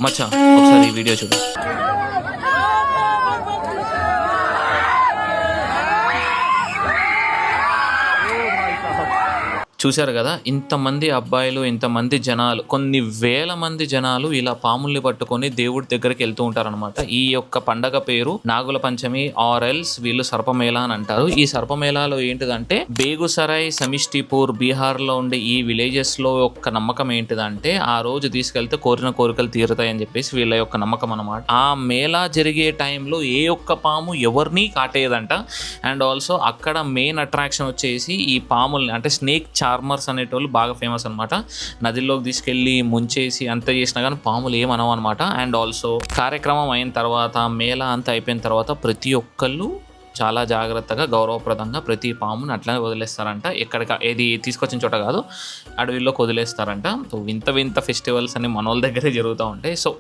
మచ్చా ఒకసారి ఈ వీడియో చూడు. చూశారు కదా, ఇంతమంది అబ్బాయిలు, ఇంతమంది జనాలు, కొన్ని వేల మంది జనాలు ఇలా పాముల్ని పట్టుకొని దేవుడి దగ్గరికి వెళ్తూ ఉంటారనమాట. ఈ యొక్క పండగ పేరు నాగుల పంచమి ఆర్ ఎల్స్ వీళ్ళు సర్పమేళా అని అంటారు. ఈ సర్పమేళాలో ఏంటిదంటే బేగుసరాయ్, సమిష్టిపూర్, బీహార్ లో ఉండే ఈ విలేజెస్ లో యొక్క నమ్మకం ఏంటిదంటే ఆ రోజు తీసుకెళ్తే కోరిన కోరికలు తీరుతాయని చెప్పేసి వీళ్ళ యొక్క నమ్మకం అనమాట. ఆ మేళా జరిగే టైంలో ఏ ఒక్క పాము ఎవరిని కాటేయదంట. అండ్ ఆల్సో అక్కడ మెయిన్ అట్రాక్షన్ వచ్చేసి ఈ పాముల్ని అంటే స్నేక్ చార్మర్స్ అనేటోళ్ళు బాగా ఫేమస్ అనమాట. నదిలోకి తీసుకెళ్ళి ముంచేసి అంత చేసినా కానీ పాములు ఏమనవు అనమాట. అండ్ ఆల్సో కార్యక్రమం అయిన తర్వాత, మేళా అంతా అయిపోయిన తర్వాత ప్రతి ఒక్కళ్ళు చాలా జాగ్రత్తగా గౌరవప్రదంగా ప్రతి పాముని అట్లనే వదిలేస్తారంట. ఎక్కడికి ఏది తీసుకొచ్చిన చోట కాదు, అడవిలోకి వదిలేస్తారంట. సో వింత వింత ఫెస్టివల్స్ అన్ని మన వాళ్ళ దగ్గరే జరుగుతూ ఉంటాయి. సో